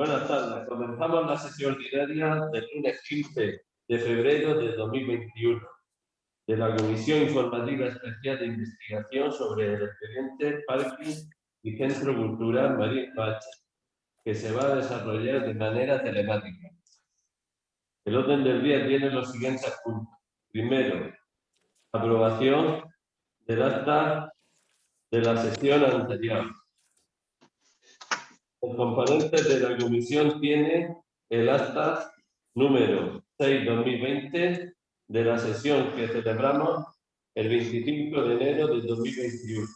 Buenas tardes. Comenzamos la sesión ordinaria del lunes 15 de febrero de 2021 de la Comisión Informativa Especial de Investigación sobre el expediente Parking y Centro Cultural Marín Bache, que se va a desarrollar de manera telemática. El orden del día tiene los siguientes puntos. Primero, aprobación del acta de la sesión anterior. El componente de la comisión tiene el acta número 6/2020 de la sesión que celebramos el 25 de enero de 2021.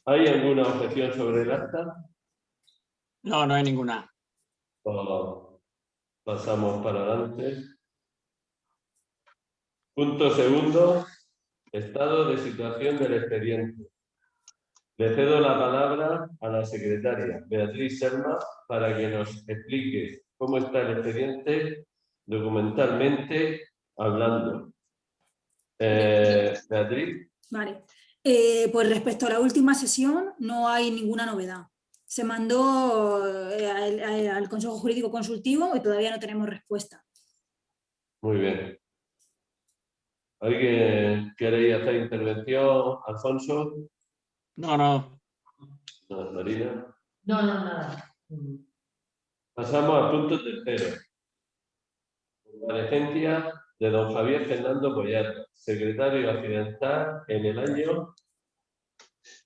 ¿Hay alguna objeción sobre el acta? No, no hay ninguna. Pasamos para adelante. Punto segundo, estado de situación del expediente. Le cedo la palabra a la secretaria, Beatriz Serma, para que nos explique cómo está el expediente documentalmente hablando. Beatriz. Vale. Pues respecto a la última sesión no hay ninguna novedad. Se mandó al Consejo Jurídico Consultivo y todavía no tenemos respuesta. Muy bien. ¿Alguien quiere hacer intervención? ¿Alfonso? No. ¿Marina? No, nada. Pasamos al punto tercero. Comparecencia de don Javier Fernando Boyata, secretario accidental en el año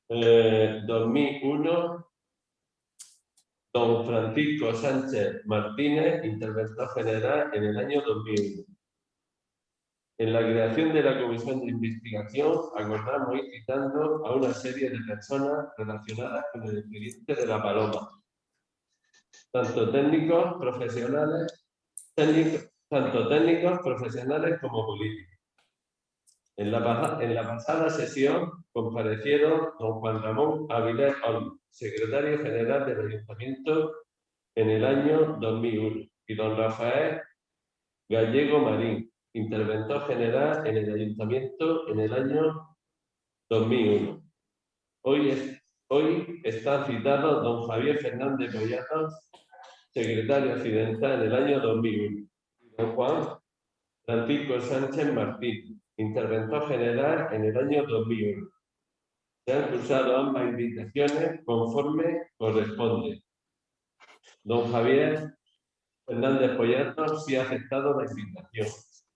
2001, don Francisco Sánchez Martínez, interventor general en el año 2001. En la creación de la comisión de investigación acordamos ir citando a una serie de personas relacionadas con el expediente de la Paloma, tanto técnicos, profesionales como políticos. En la pasada sesión comparecieron don Juan Ramón Avilés Olmos, secretario general del Ayuntamiento en el año 2001, y don Rafael Gallego Marín, interventor general en el Ayuntamiento en el año 2001. Hoy está citado don Javier Fernández Boyata, secretario accidental en el año 2001, y don Juan Francisco Sánchez Martín, interventor general en el año 2001. Se han cursado ambas invitaciones conforme corresponde. Don Javier Fernández Boyata sí ha aceptado la invitación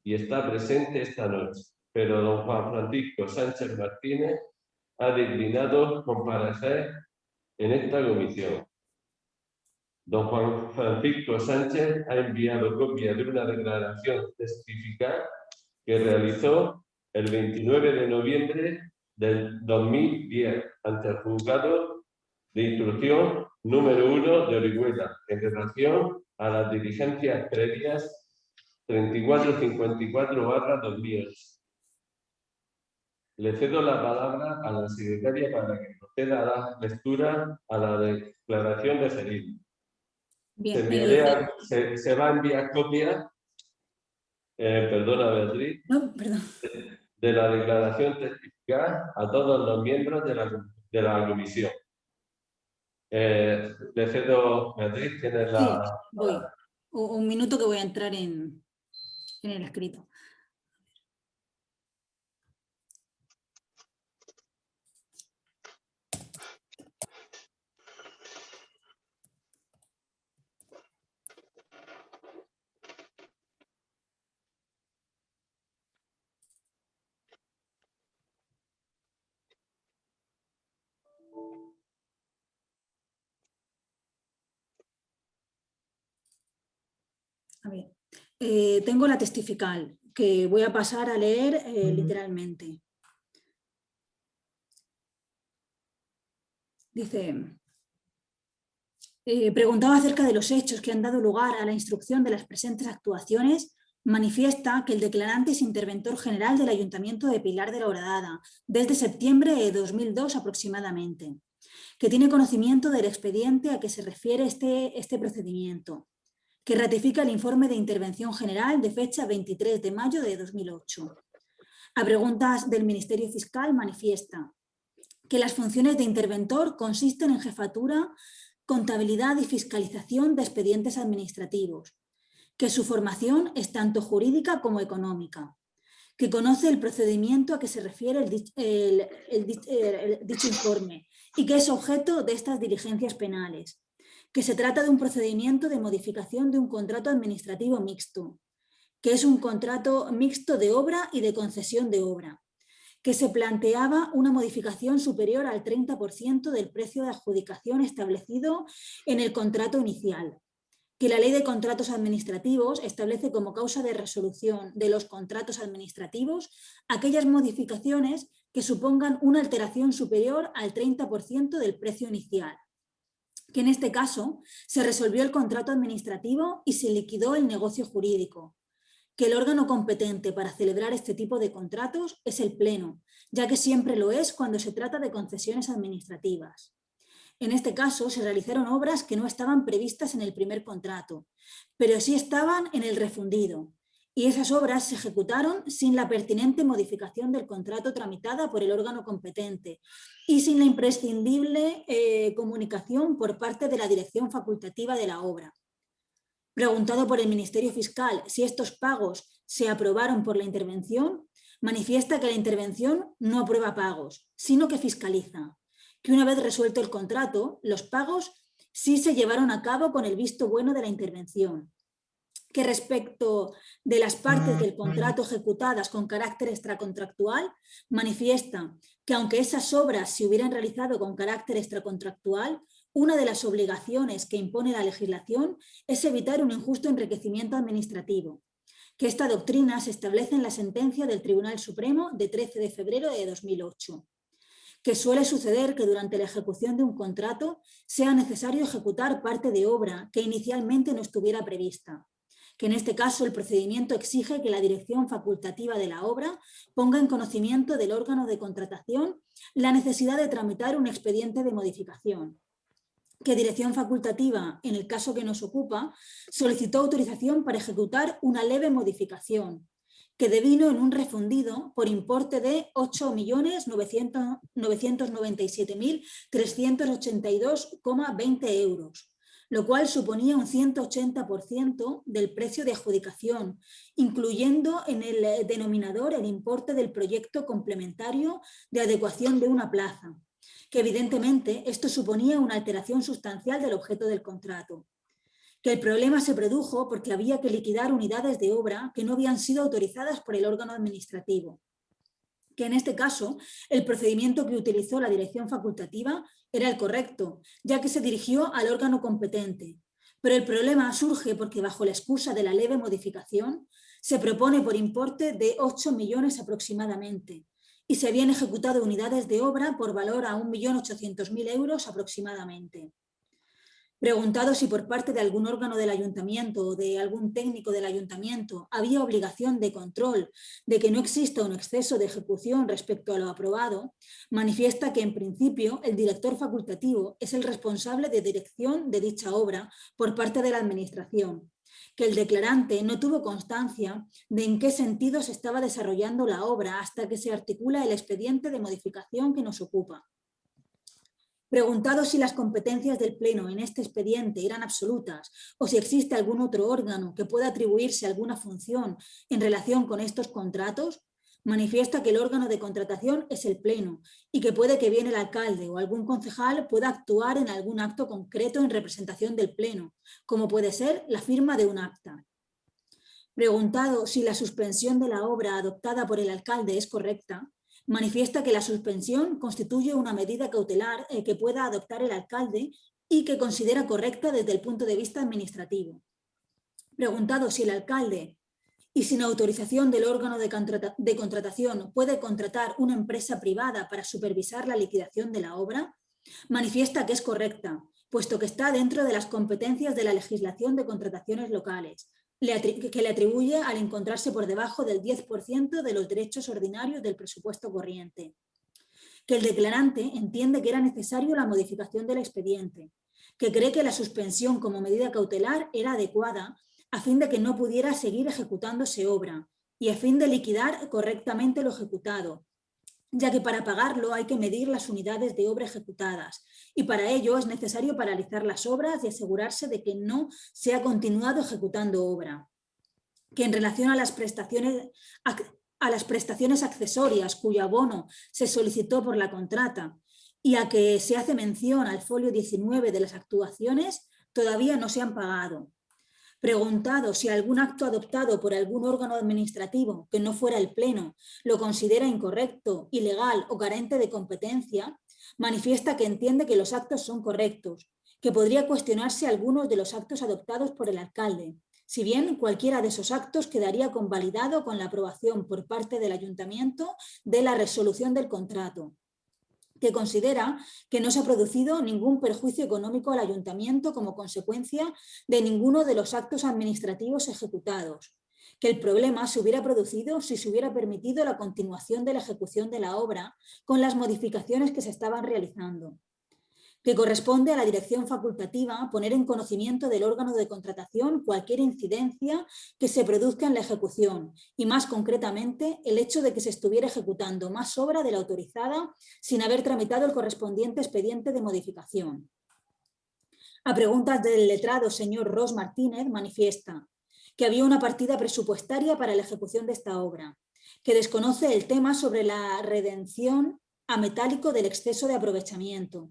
y está presente esta noche, pero don Juan Francisco Sánchez Martínez ha declinado comparecer en esta comisión. Don Juan Francisco Sánchez ha enviado copia de una declaración testifical que realizó el 29 de noviembre del 2010 ante el juzgado de instrucción número 1 de Orihuela en relación a las diligencias previas 3454/2008. Le cedo la palabra a la secretaria para que proceda a la lectura a la declaración referida. Se va a enviar copia, perdona Beatriz, no, perdón, de la declaración testifical a todos los miembros de la comisión. Le cedo, Beatriz, tienes la... Sí, voy. Un minuto que voy a entrar en el escrito. A ver, tengo la testifical, que voy a pasar a leer literalmente. Dice, preguntaba acerca de los hechos que han dado lugar a la instrucción de las presentes actuaciones. Manifiesta que el declarante es interventor general del Ayuntamiento de Pilar de la Horadada desde septiembre de 2002 aproximadamente, que tiene conocimiento del expediente a que se refiere este procedimiento, que ratifica el informe de intervención general de fecha 23 de mayo de 2008. A preguntas del Ministerio Fiscal manifiesta que las funciones de interventor consisten en jefatura contabilidad y fiscalización de expedientes administrativos, que su formación es tanto jurídica como económica, que conoce el procedimiento a que se refiere dicho informe y que es objeto de estas diligencias penales, que se trata de un procedimiento de modificación de un contrato administrativo mixto, que es un contrato mixto de obra y de concesión de obra, que se planteaba una modificación superior al 30% del precio de adjudicación establecido en el contrato inicial, que la Ley de Contratos Administrativos establece como causa de resolución de los contratos administrativos aquellas modificaciones que supongan una alteración superior al 30% del precio inicial, que en este caso se resolvió el contrato administrativo y se liquidó el negocio jurídico, que el órgano competente para celebrar este tipo de contratos es el Pleno, ya que siempre lo es cuando se trata de concesiones administrativas. En este caso se realizaron obras que no estaban previstas en el primer contrato, pero sí estaban en el refundido, y esas obras se ejecutaron sin la pertinente modificación del contrato tramitada por el órgano competente y sin la imprescindible comunicación por parte de la dirección facultativa de la obra. Preguntado por el Ministerio Fiscal si estos pagos se aprobaron por la intervención, manifiesta que la intervención no aprueba pagos, sino que fiscaliza, que una vez resuelto el contrato, los pagos sí se llevaron a cabo con el visto bueno de la intervención, que respecto de las partes del contrato ejecutadas con carácter extracontractual, manifiesta que aunque esas obras se hubieran realizado con carácter extracontractual, una de las obligaciones que impone la legislación es evitar un injusto enriquecimiento administrativo, que esta doctrina se establece en la sentencia del Tribunal Supremo de 13 de febrero de 2008. Que suele suceder que durante la ejecución de un contrato sea necesario ejecutar parte de obra que inicialmente no estuviera prevista, que en este caso el procedimiento exige que la dirección facultativa de la obra ponga en conocimiento del órgano de contratación la necesidad de tramitar un expediente de modificación, que dirección facultativa, en el caso que nos ocupa, solicitó autorización para ejecutar una leve modificación, que devino en un refundido por importe de 8.997.382,20 euros, lo cual suponía un 180% del precio de adjudicación, incluyendo en el denominador el importe del proyecto complementario de adecuación de una plaza, que evidentemente esto suponía una alteración sustancial del objeto del contrato, que el problema se produjo porque había que liquidar unidades de obra que no habían sido autorizadas por el órgano administrativo, que en este caso el procedimiento que utilizó la dirección facultativa era el correcto, ya que se dirigió al órgano competente, pero el problema surge porque bajo la excusa de la leve modificación se propone por importe de 8 millones aproximadamente, y se habían ejecutado unidades de obra por valor a 1.800.000 euros aproximadamente. Preguntado si por parte de algún órgano del ayuntamiento o de algún técnico del ayuntamiento había obligación de control de que no exista un exceso de ejecución respecto a lo aprobado, manifiesta que en principio el director facultativo es el responsable de dirección de dicha obra por parte de la administración, que el declarante no tuvo constancia de en qué sentido se estaba desarrollando la obra hasta que se articula el expediente de modificación que nos ocupa. Preguntado si las competencias del Pleno en este expediente eran absolutas o si existe algún otro órgano que pueda atribuirse alguna función en relación con estos contratos, manifiesta que el órgano de contratación es el Pleno y que puede que bien el alcalde o algún concejal pueda actuar en algún acto concreto en representación del Pleno, como puede ser la firma de un acta. Preguntado si la suspensión de la obra adoptada por el alcalde es correcta, manifiesta que la suspensión constituye una medida cautelar que pueda adoptar el alcalde y que considera correcta desde el punto de vista administrativo. Preguntado si el alcalde, y sin autorización del órgano de contratación, puede contratar una empresa privada para supervisar la liquidación de la obra, manifiesta que es correcta, puesto que está dentro de las competencias de la legislación de contrataciones locales, que le atribuye al encontrarse por debajo del 10% de los derechos ordinarios del presupuesto corriente. Que el declarante entiende que era necesario la modificación del expediente, que cree que la suspensión como medida cautelar era adecuada a fin de que no pudiera seguir ejecutándose obra y a fin de liquidar correctamente lo ejecutado, ya que para pagarlo hay que medir las unidades de obra ejecutadas y para ello es necesario paralizar las obras y asegurarse de que no se ha continuado ejecutando obra. Que en relación a las prestaciones accesorias cuyo abono se solicitó por la contrata y a que se hace mención al folio 19 de las actuaciones, todavía no se han pagado. Preguntado si algún acto adoptado por algún órgano administrativo que no fuera el Pleno lo considera incorrecto, ilegal o carente de competencia, manifiesta que entiende que los actos son correctos, que podría cuestionarse algunos de los actos adoptados por el alcalde, si bien cualquiera de esos actos quedaría convalidado con la aprobación por parte del ayuntamiento de la resolución del contrato, que considera que no se ha producido ningún perjuicio económico al ayuntamiento como consecuencia de ninguno de los actos administrativos ejecutados, que el problema se hubiera producido si se hubiera permitido la continuación de la ejecución de la obra con las modificaciones que se estaban realizando, que corresponde a la dirección facultativa poner en conocimiento del órgano de contratación cualquier incidencia que se produzca en la ejecución y más concretamente el hecho de que se estuviera ejecutando más obra de la autorizada sin haber tramitado el correspondiente expediente de modificación. A preguntas del letrado señor Ros Martínez manifiesta que había una partida presupuestaria para la ejecución de esta obra, que desconoce el tema sobre la redención a metálico del exceso de aprovechamiento.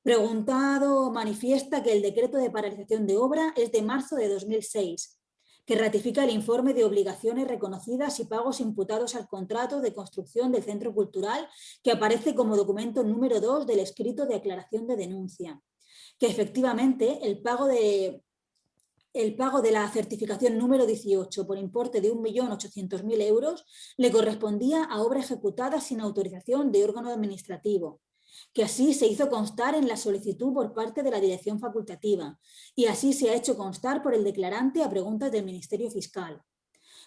Preguntado manifiesta que el decreto de paralización de obra es de marzo de 2006, que ratifica el informe de obligaciones reconocidas y pagos imputados al contrato de construcción del Centro Cultural que aparece como documento número 2 del escrito de aclaración de denuncia, que efectivamente el pago de la certificación número 18 por importe de 1.800.000 euros le correspondía a obra ejecutada sin autorización de órgano administrativo, que así se hizo constar en la solicitud por parte de la dirección facultativa y así se ha hecho constar por el declarante a preguntas del Ministerio Fiscal.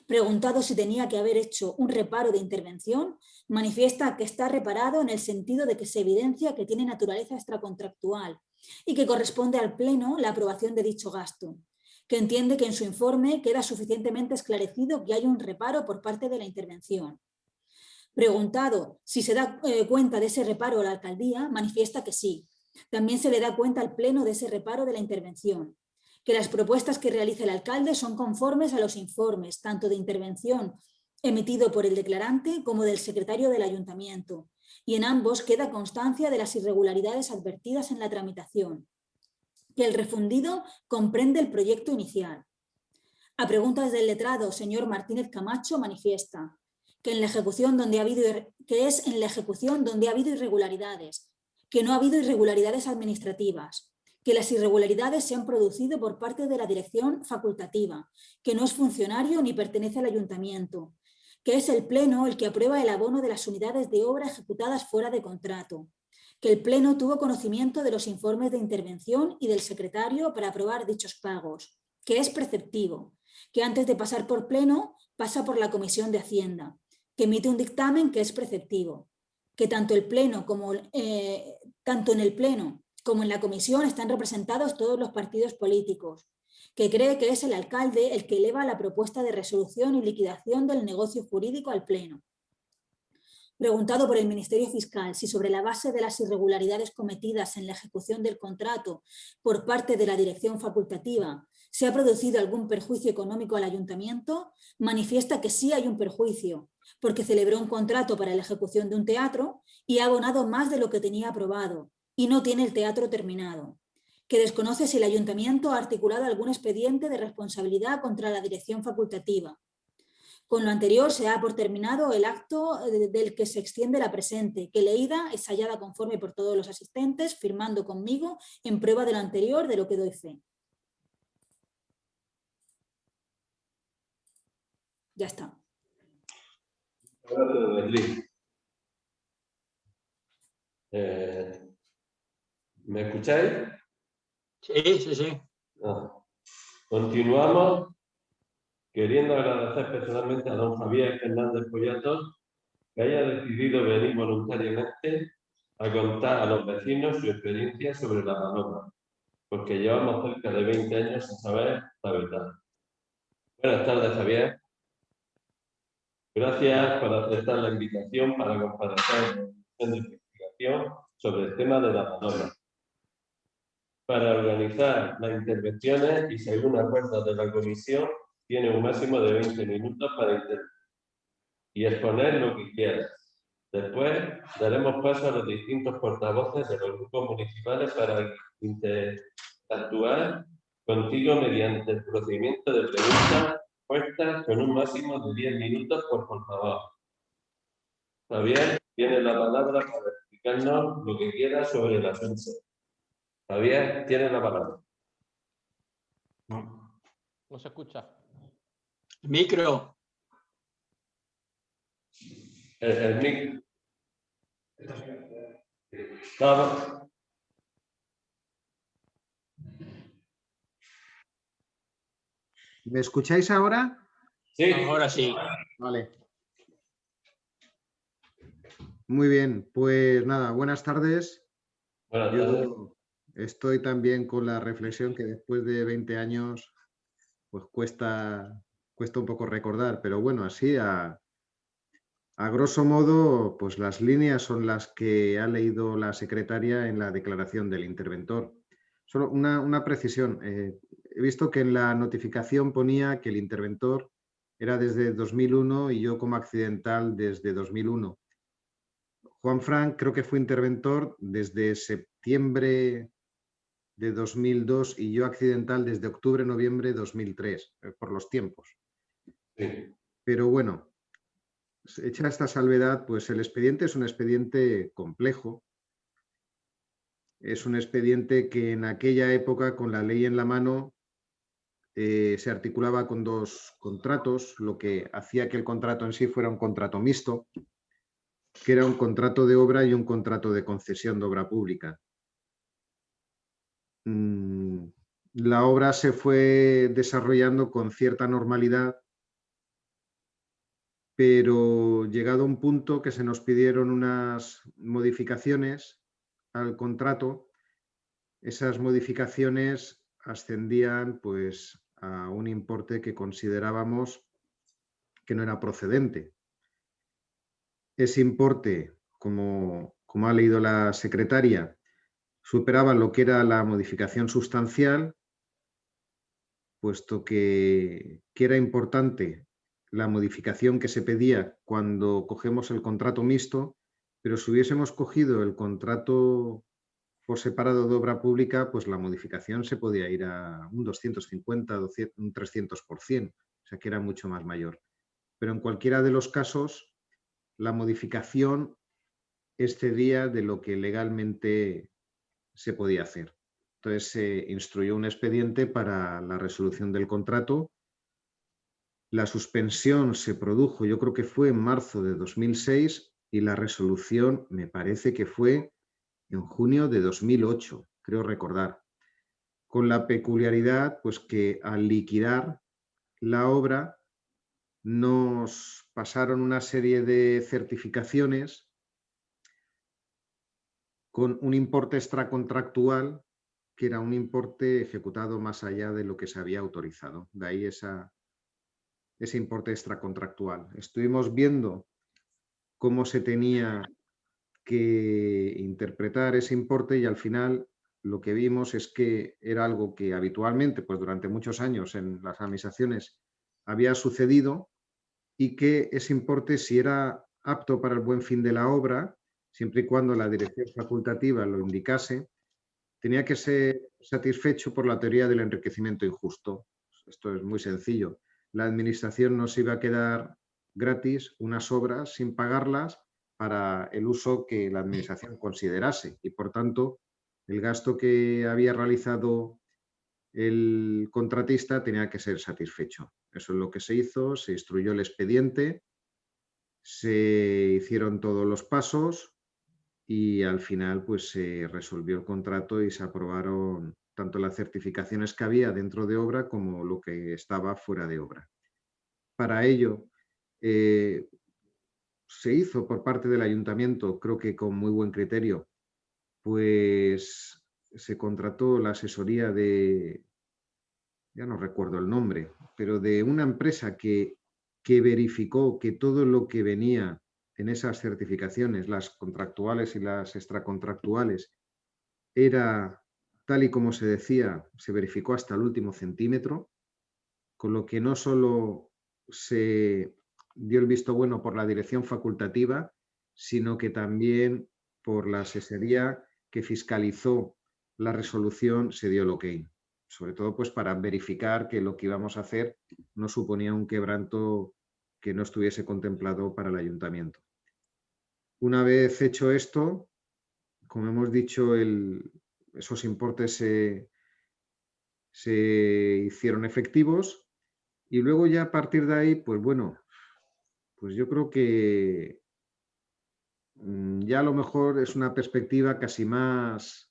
Preguntado si tenía que haber hecho un reparo de intervención, manifiesta que está reparado en el sentido de que se evidencia que tiene naturaleza extracontractual y que corresponde al Pleno la aprobación de dicho gasto, que entiende que en su informe queda suficientemente esclarecido que hay un reparo por parte de la intervención. Preguntado si se da cuenta de ese reparo a la alcaldía, manifiesta que sí. También se le da cuenta al Pleno de ese reparo de la intervención, que las propuestas que realiza el alcalde son conformes a los informes, tanto de intervención emitido por el declarante como del secretario del ayuntamiento, y en ambos queda constancia de las irregularidades advertidas en la tramitación, que el refundido comprende el proyecto inicial. A preguntas del letrado, señor Martínez Camacho, manifiesta que es en la ejecución donde ha habido irregularidades, que no ha habido irregularidades administrativas, que las irregularidades se han producido por parte de la dirección facultativa, que no es funcionario ni pertenece al ayuntamiento, que es el Pleno el que aprueba el abono de las unidades de obra ejecutadas fuera de contrato, que el Pleno tuvo conocimiento de los informes de intervención y del secretario para aprobar dichos pagos, que es preceptivo, que antes de pasar por Pleno pasa por la Comisión de Hacienda, que emite un dictamen que es preceptivo, que tanto en el Pleno como en la Comisión están representados todos los partidos políticos, que cree que es el alcalde el que eleva la propuesta de resolución y liquidación del negocio jurídico al Pleno. Preguntado por el Ministerio Fiscal si sobre la base de las irregularidades cometidas en la ejecución del contrato por parte de la dirección facultativa se ha producido algún perjuicio económico al ayuntamiento, manifiesta que sí hay un perjuicio, porque celebró un contrato para la ejecución de un teatro y ha abonado más de lo que tenía aprobado y no tiene el teatro terminado, que desconoce si el ayuntamiento ha articulado algún expediente de responsabilidad contra la dirección facultativa. Con lo anterior se da por terminado el acto del que se extiende la presente, que leída es hallada conforme por todos los asistentes, firmando conmigo en prueba de lo anterior, de lo que doy fe. Ya está. ¿Me escucháis? Sí. Continuamos queriendo agradecer personalmente a don Javier Fernández Poyatos que haya decidido venir voluntariamente a contar a los vecinos su experiencia sobre la paloma, porque llevamos cerca de 20 años sin saber la verdad. Buenas tardes, Javier. Gracias por aceptar la invitación para comparecer en investigación sobre el tema de la palabra. Para organizar las intervenciones y según acuerdos de la comisión, tiene un máximo de 20 minutos para intervenir y exponer lo que quieras. Después daremos paso a los distintos portavoces de los grupos municipales para interactuar contigo mediante el procedimiento de preguntas puestas con un máximo de 10 minutos por portavoz. Javier tiene la palabra para explicarnos lo que quiera sobre el asunto. Javier tiene la palabra. No se escucha. Micro. El micro. Vamos. ¿Me escucháis ahora? Sí. Ahora sí. Vale. Muy bien, pues nada, buenas tardes. Buenas tardes. Yo estoy también con la reflexión que después de 20 años pues cuesta un poco recordar, pero bueno, así a grosso modo, pues las líneas son las que ha leído la secretaria en la declaración del interventor. Solo una precisión. He visto que en la notificación ponía que el interventor era desde 2001 y yo como accidental desde 2001. Juan Fran creo que fue interventor desde septiembre de 2002 y yo accidental desde octubre-noviembre de 2003, por los tiempos. Sí. Pero bueno, hecha esta salvedad, pues el expediente es un expediente complejo. Es un expediente que en aquella época, con la ley en la mano, se articulaba con dos contratos, lo que hacía que el contrato en sí fuera un contrato mixto, que era un contrato de obra y un contrato de concesión de obra pública. La obra se fue desarrollando con cierta normalidad, pero llegado a un punto que se nos pidieron unas modificaciones al contrato, esas modificaciones ascendían pues a un importe que considerábamos que no era procedente. Ese importe, como ha leído la secretaria, superaba lo que era la modificación sustancial, puesto que era importante la modificación que se pedía cuando cogemos el contrato mixto, pero si hubiésemos cogido el contrato por separado de obra pública, pues la modificación se podía ir a un 250, un 300%, o sea que era mucho más mayor. Pero en cualquiera de los casos, la modificación excedía de lo que legalmente se podía hacer. Entonces se instruyó un expediente para la resolución del contrato. La suspensión se produjo, yo creo que fue en marzo de 2006 y la resolución me parece que fue en junio de 2008, creo recordar, con la peculiaridad pues que al liquidar la obra nos pasaron una serie de certificaciones con un importe extracontractual que era un importe ejecutado más allá de lo que se había autorizado. De ahí ese importe extracontractual. Estuvimos viendo cómo se tenía que interpretar ese importe y al final lo que vimos es que era algo que habitualmente, pues durante muchos años en las administraciones había sucedido y que ese importe, si era apto para el buen fin de la obra, siempre y cuando la dirección facultativa lo indicase, tenía que ser satisfecho por la teoría del enriquecimiento injusto. Esto es muy sencillo. La administración no se iba a quedar gratis unas obras sin pagarlas para el uso que la administración considerase y, por tanto, el gasto que había realizado el contratista tenía que ser satisfecho. Eso es lo que se hizo, se instruyó el expediente, se hicieron todos los pasos y al final pues se resolvió el contrato y se aprobaron tanto las certificaciones que había dentro de obra como lo que estaba fuera de obra. Para ello se hizo por parte del ayuntamiento, creo que con muy buen criterio, pues se contrató la asesoría de, ya no recuerdo el nombre, pero de una empresa que que verificó que todo lo que venía en esas certificaciones, las contractuales y las extracontractuales, era tal y como se decía, se verificó hasta el último centímetro, con lo que no solo se dio el visto bueno por la dirección facultativa, sino que también por la asesoría que fiscalizó la resolución se dio el ok. Sobre todo pues para verificar que lo que íbamos a hacer no suponía un quebranto que no estuviese contemplado para el ayuntamiento. Una vez hecho esto, como hemos dicho, esos importes se hicieron efectivos y luego ya a partir de ahí, pues bueno, pues yo creo que ya a lo mejor es una perspectiva casi más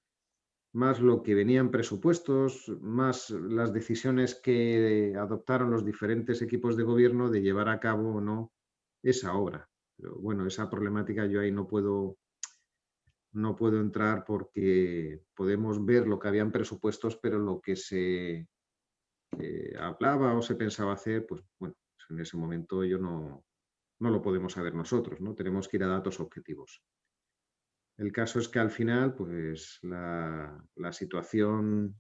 lo que venía en presupuestos, más las decisiones que adoptaron los diferentes equipos de gobierno de llevar a cabo o no esa obra. Pero bueno, esa problemática yo ahí no puedo entrar porque podemos ver lo que había en presupuestos, pero lo que se hablaba o se pensaba hacer, pues bueno, en ese momento yo no lo podemos saber nosotros, ¿no? Tenemos que ir a datos objetivos. El caso es que al final, pues la situación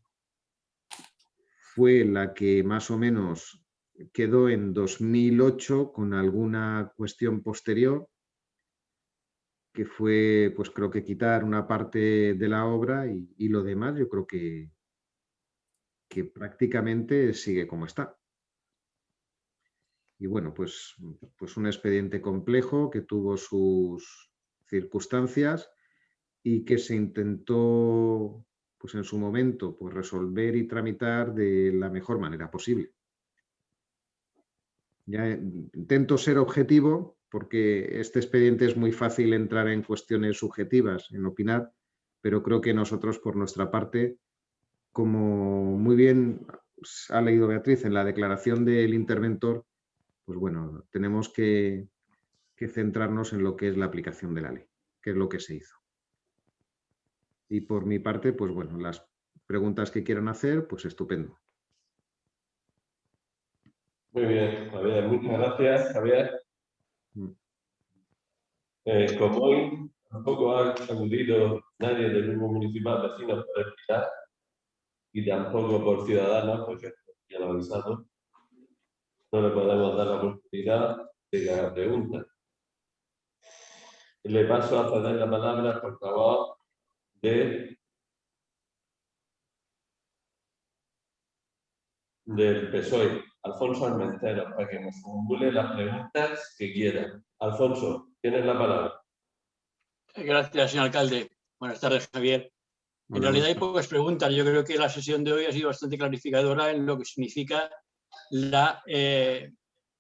fue la que más o menos quedó en 2008 con alguna cuestión posterior, que fue, pues creo que quitar una parte de la obra y lo demás yo creo que prácticamente sigue como está. Y bueno, pues un expediente complejo que tuvo sus circunstancias y que se intentó, pues en su momento, pues resolver y tramitar de la mejor manera posible. Ya intento ser objetivo porque este expediente es muy fácil entrar en cuestiones subjetivas, en opinar, pero creo que nosotros, por nuestra parte, como muy bien ha leído Beatriz en la declaración del interventor, pues bueno, tenemos que centrarnos en lo que es la aplicación de la ley, que es lo que se hizo. Y por mi parte, pues bueno, las preguntas que quieran hacer, pues estupendo. Muy bien, Javier. Muchas gracias, Javier. Como hoy tampoco ha acudido nadie del grupo municipal vecinos por el Pilar y tampoco por Ciudadanos, porque ya lo he avisado, no le podemos dar la oportunidad de que haga preguntas. Le paso a ceder la palabra, por favor, del PSOE, Alfonso Armenteros, para que nos formule las preguntas que quiera. Alfonso, tienes la palabra. Gracias, señor alcalde. Buenas tardes, Javier. En realidad hay pocas preguntas. Yo creo que la sesión de hoy ha sido bastante clarificadora en lo que significa la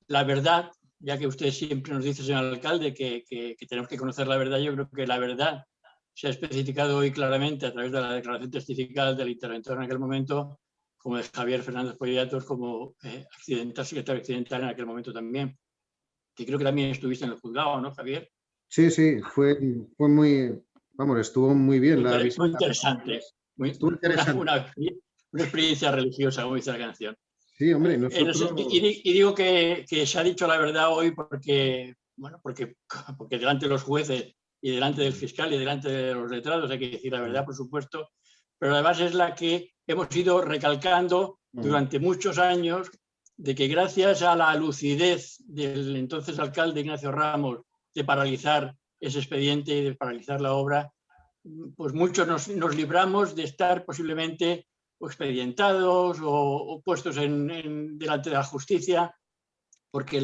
verdad, ya que usted siempre nos dice, señor alcalde, que tenemos que conocer la verdad. Yo creo que la verdad se ha especificado hoy claramente a través de la declaración testifical del interventor en aquel momento, como de Javier Fernández Pollatos, como secretario accidental en aquel momento también, que creo que también estuviste en el juzgado, ¿no, Javier? Sí, fue muy, vamos, estuvo muy bien la visita. Muy interesante, una experiencia religiosa, como dice la canción. Sí, hombre, nosotros... Y digo que se ha dicho la verdad hoy porque delante de los jueces y delante del fiscal y delante de los letrados hay que decir la verdad, por supuesto, pero además es la que hemos ido recalcando durante muchos años, de que gracias a la lucidez del entonces alcalde Ignacio Ramos de paralizar ese expediente y de paralizar la obra, pues muchos nos libramos de estar posiblemente o expedientados o puestos delante de la justicia, porque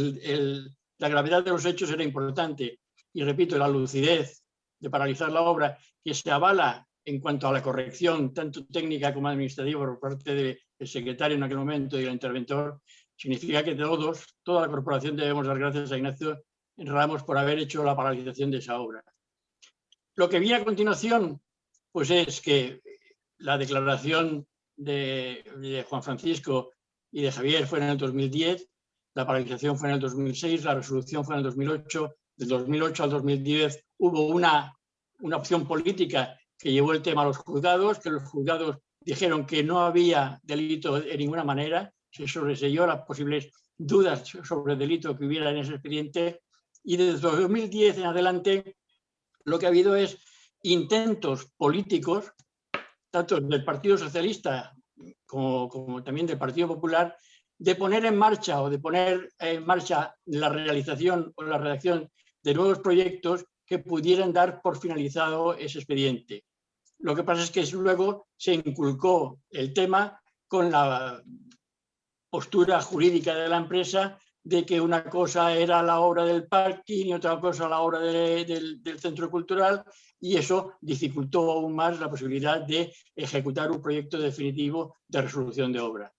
la gravedad de los hechos era importante. Y repito, la lucidez de paralizar la obra, que se avala en cuanto a la corrección, tanto técnica como administrativa, por parte del secretario en aquel momento y el interventor, significa que toda la corporación debemos dar gracias a Ignacio Ramos por haber hecho la paralización de esa obra. Lo que viene a continuación, pues es que la declaración de Juan Francisco y de Javier fue en el 2010, la paralización fue en el 2006, la resolución fue en el 2008, del 2008 al 2010 hubo una opción política que llevó el tema a los juzgados, que los juzgados dijeron que no había delito de ninguna manera, se sobreseyó las posibles dudas sobre el delito que hubiera en ese expediente, y desde 2010 en adelante lo que ha habido es intentos políticos, tanto del Partido Socialista como también del Partido Popular, de poner en marcha o de poner en marcha la realización o la redacción de nuevos proyectos que pudieran dar por finalizado ese expediente. Lo que pasa es que luego se inculcó el tema con la postura jurídica de la empresa de que una cosa era la obra del parking y otra cosa la obra del centro cultural, y eso dificultó aún más la posibilidad de ejecutar un proyecto definitivo de resolución de obra.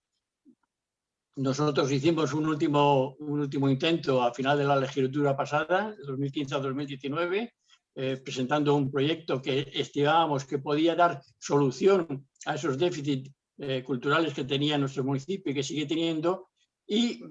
Nosotros hicimos un último intento a final de la legislatura pasada, 2015 a 2019, presentando un proyecto que estimábamos que podía dar solución a esos déficits culturales que tenía nuestro municipio y que sigue teniendo, y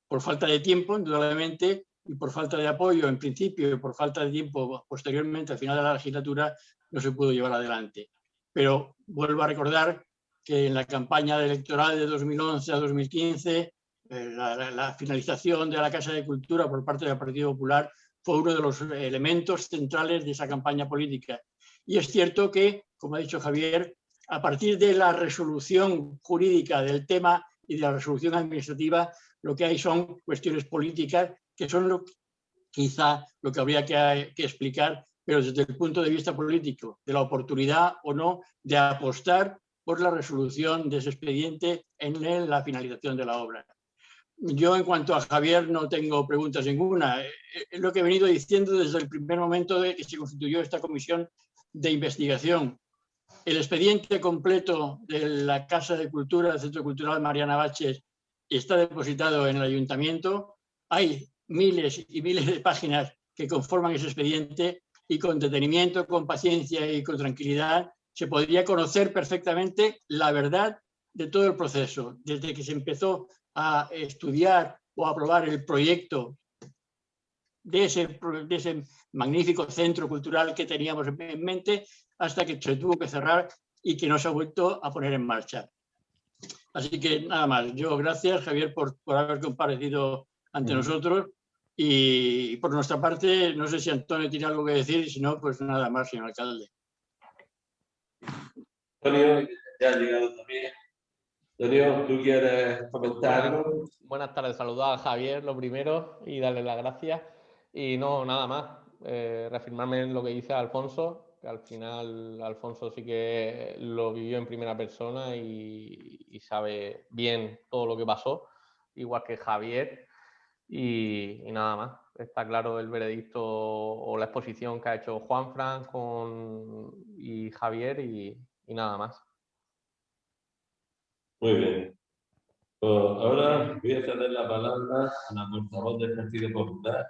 por falta de tiempo, indudablemente, y por falta de apoyo en principio y por falta de tiempo posteriormente al final de la legislatura, no se pudo llevar adelante. Pero vuelvo a recordar que en la campaña electoral de 2011 a 2015, la finalización de la Casa de Cultura por parte del Partido Popular fue uno de los elementos centrales de esa campaña política. Y es cierto que, como ha dicho Javier, a partir de la resolución jurídica del tema y de la resolución administrativa, lo que hay son cuestiones políticas que son quizá lo que habría que explicar, pero desde el punto de vista político, de la oportunidad o no de apostar por la resolución de ese expediente en la finalización de la obra. Yo, en cuanto a Javier, no tengo preguntas ninguna. Es lo que he venido diciendo desde el primer momento de que se constituyó esta comisión de investigación. El expediente completo de la Casa de Cultura, del Centro Cultural Mariana Baches, está depositado en el ayuntamiento. Hay miles y miles de páginas que conforman ese expediente, y con detenimiento, con paciencia y con tranquilidad se podría conocer perfectamente la verdad de todo el proceso, desde que se empezó a estudiar o a aprobar el proyecto de ese magnífico centro cultural que teníamos en mente, hasta que se tuvo que cerrar y que no se ha vuelto a poner en marcha. Así que nada más. Yo, gracias, Javier, por haber comparecido ante nosotros, y por nuestra parte, no sé si Antonio tiene algo que decir, y si no, pues nada más, señor alcalde. Antonio, ya ha llegado también. Antonio, ¿tú quieres comentar algo? Buenas tardes, saludar a Javier lo primero y darle las gracias. Y no, nada más, reafirmarme en lo que dice Alfonso, que al final Alfonso sí que lo vivió en primera persona y sabe bien todo lo que pasó, igual que Javier. Y nada más, está claro el veredicto o la exposición que ha hecho Juanfran y Javier, y nada más. Muy bien. Pues ahora voy a ceder la palabra a la portavoz del Partido Popular,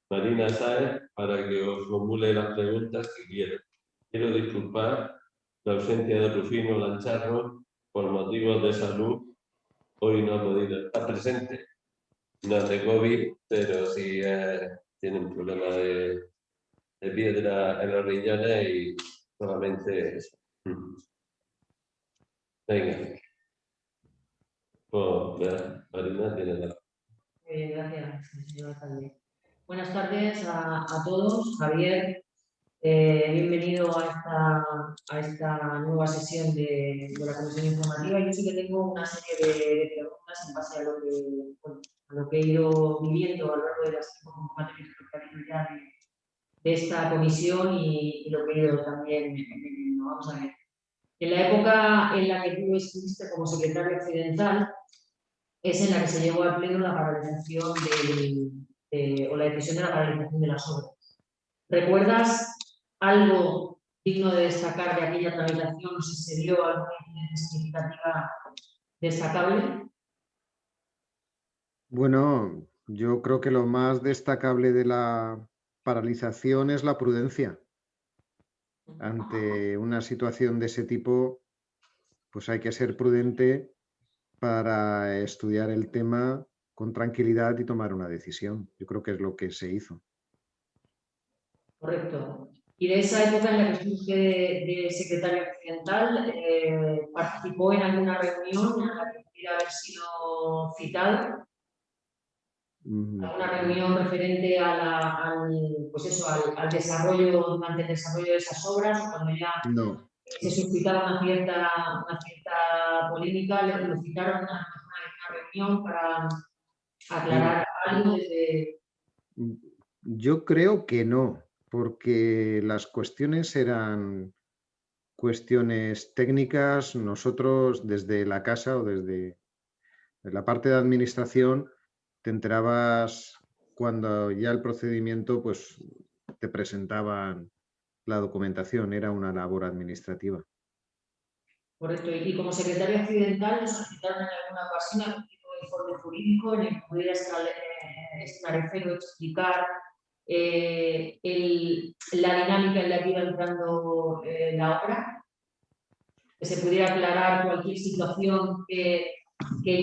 Marina Sáez, para que os formule las preguntas que quiera. Quiero disculpar la ausencia de Rufino Lancharro por motivos de salud. Hoy no ha podido estar presente. No es de COVID, pero sí tiene un problema de piedra en los riñones y solamente eso. Venga. Pues Marina tiene la... Gracias, señor alcalde. Buenas tardes a todos. Javier, bienvenido a esta nueva sesión de la Comisión Informativa. Yo sí que tengo una serie de preguntas en base a lo que he ido viviendo a lo largo de las 5 convocatorias que ha habido ya de esta comisión y lo que he ido también viviendo. Vamos a ver. En la época en la que tú estuviste como secretario occidental, es en la que se llevó al pleno la paralización o la decisión de la paralización de las obras. ¿Recuerdas algo digno de destacar de aquella tramitación? No sé si se dio alguna incidencia significativa destacable. Bueno, yo creo que lo más destacable de la paralización es la prudencia. Ante una situación de ese tipo, pues hay que ser prudente para estudiar el tema con tranquilidad y tomar una decisión. Yo creo que es lo que se hizo. Correcto. Y de esa época en la que estuviste de secretario occidental, ¿participó en alguna reunión en la que pudiera haber sido citado ¿Alguna reunión referente al desarrollo, durante el desarrollo de esas obras, o cuando ya No, se suscitaba una cierta polémica, le citaron una reunión para aclarar algo desde... yo creo que no, porque las cuestiones eran cuestiones técnicas. Nosotros desde la casa o desde la parte de administración te enterabas cuando ya el procedimiento, pues te presentaban la documentación, era una labor administrativa. Correcto. Y como secretario accidental, ¿le solicitaron en alguna ocasión algún tipo de informe jurídico en el que pudiera esclarecer o explicar la dinámica en la que iba entrando la obra? Que se pudiera aclarar cualquier situación que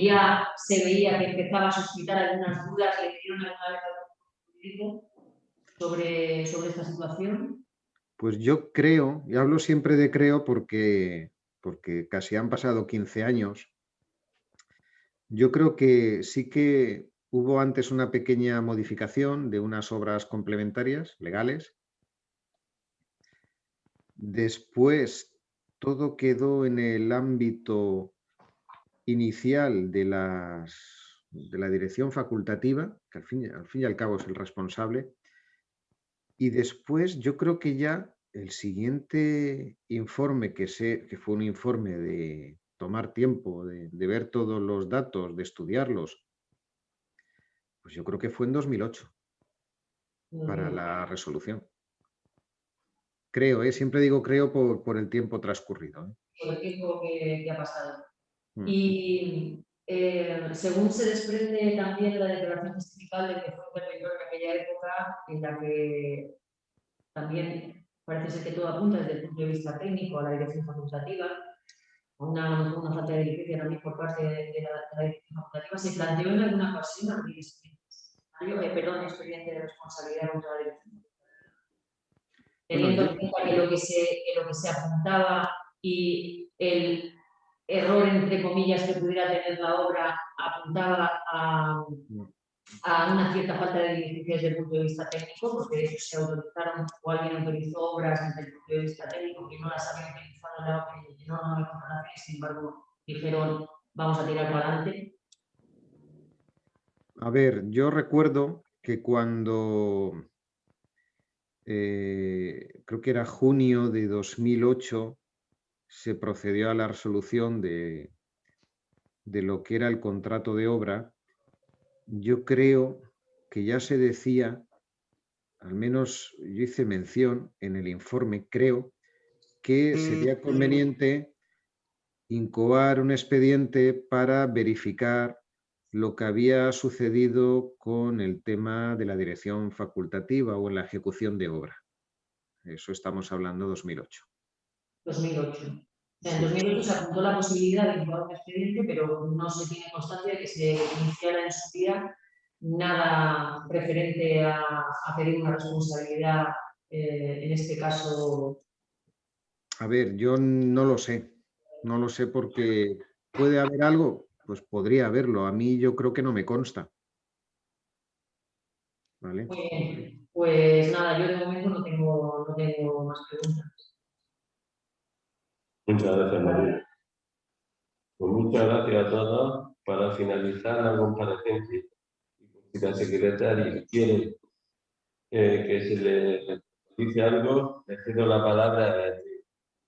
ya se veía que empezaba a suscitar algunas dudas, ¿le dieron alguna vez algún jurídico sobre esta situación? Pues yo creo, y hablo siempre de creo porque casi han pasado 15 años, yo creo que sí que hubo antes una pequeña modificación de unas obras complementarias legales. Después todo quedó en el ámbito inicial de la dirección facultativa, que al fin y al cabo es el responsable, y después yo creo que ya el siguiente informe, que fue un informe de tomar tiempo, de ver todos los datos, de estudiarlos, pues yo creo que fue en 2008 para la resolución. Creo, siempre digo creo por el tiempo transcurrido. Por el tiempo que ha pasado. Y según se desprende también de la declaración testifical de que fue interventor en aquella época, en la que también parece ser que todo apunta desde el punto de vista técnico a la dirección facultativa, a una falta de diligencia también por parte de la dirección facultativa, se planteó en alguna ocasión abrir expediente de responsabilidad contra la dirección facultativa. Teniendo en cuenta que lo que se apuntaba y el error, entre comillas, que pudiera tener la obra apuntaba a una cierta falta de diligencia desde el punto de vista técnico, porque de hecho se autorizaron o alguien autorizó obras desde el punto de vista técnico que no las habían utilizado en la norma de contratación, sin embargo dijeron vamos a tirar para adelante. A ver, yo recuerdo que cuando creo que era junio de 2008 se procedió a la resolución de lo que era el contrato de obra. Yo creo que ya se decía, al menos yo hice mención en el informe, creo que sería conveniente incoar un expediente para verificar lo que había sucedido con el tema de la dirección facultativa o en la ejecución de obra. Eso estamos hablando 2008. 2008. En 2008 se apuntó la posibilidad de incoar un expediente, pero no se tiene constancia de que se iniciara en su día nada referente a pedir una responsabilidad, en este caso. A ver, yo no lo sé. No lo sé porque puede haber algo, pues podría haberlo. A mí yo creo que no me consta. ¿Vale? Pues nada, yo de momento no tengo más preguntas. Muchas gracias, María. Pues muchas gracias a todos. Para finalizar la comparecencia, si la secretaria quiere que se le dice algo, le cedo la palabra a Beatriz.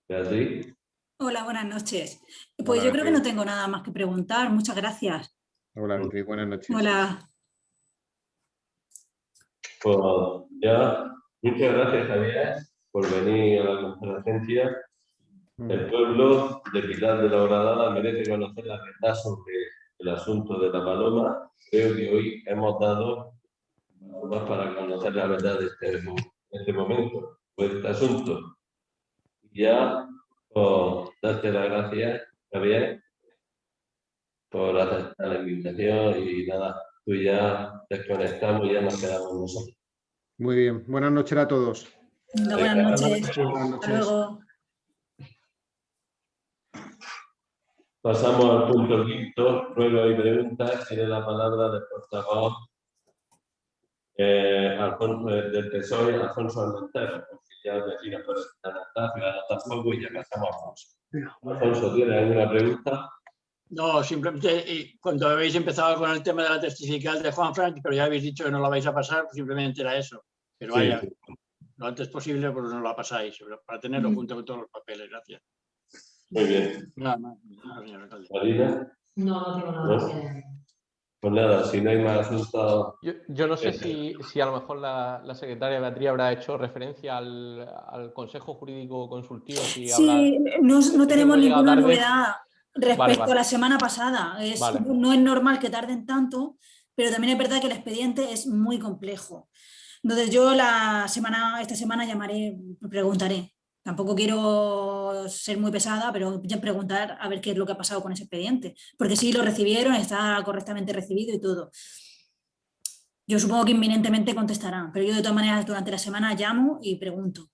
Beatriz. Hola, buenas noches. Pues yo creo que no tengo nada más que preguntar. Muchas gracias. Hola, Beatriz, buenas noches. Hola. Pues ya, muchas gracias, Javier, por venir a la comparecencia. El pueblo de Pilar de la Horadada merece conocer la verdad sobre el asunto de la paloma. Creo que hoy hemos dado más para conocer la verdad de este momento, de este asunto. Ya, pues, darte las gracias, Javier, por aceptar la invitación y nada, tú ya desconectamos y ya nos quedamos nosotros. Muy bien, buenas noches a todos. Buenas noches. Buenas noches. Hasta luego. Pasamos al punto quinto, ruegos y preguntas. Tiene la palabra del portavoz Alfonso, del PSOE, Alfonso Armentero, porque ya vecino por Anastasio, Ciudadano tampoco, y ya pasamos a Alfonso. Alfonso, ¿tiene alguna pregunta? No, simplemente cuando habéis empezado con el tema de la testifical de Juanfran, pero ya habéis dicho que no la vais a pasar, pues simplemente era eso. Pero vaya, Sí. lo antes posible, pues no la pasáis, para tenerlo junto con todos los papeles. Gracias. Muy bien. Nada más, señor alcalde. Marina, No tengo nada ¿no? que añadir. Pues nada, si no hay más asuntos. Yo no sé si a lo mejor la secretaria Beatriz habrá hecho referencia al Consejo Jurídico Consultivo. Si Sí, no es que tenemos hemos llegado ninguna tarde. novedad respecto Vale. a la semana pasada. Vale. No es normal que tarden tanto, pero también es verdad que el expediente es muy complejo. Entonces yo esta semana llamaré, preguntaré. Tampoco quiero ser muy pesada, pero ya preguntar a ver qué es lo que ha pasado con ese expediente. Porque sí lo recibieron, está correctamente recibido y todo. Yo supongo que inminentemente contestarán, pero yo de todas maneras durante la semana llamo y pregunto.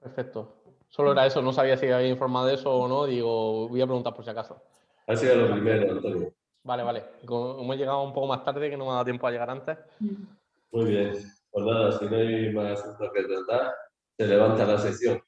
Perfecto. Solo era eso, no sabía si había informado de eso o no, digo, voy a preguntar por si acaso. Ha sido lo primero, Antonio. Vale. Como hemos llegado un poco más tarde, que no me ha dado tiempo a llegar antes. Muy bien. Pues nada, si no hay más asuntos que tratar, se levanta la sesión.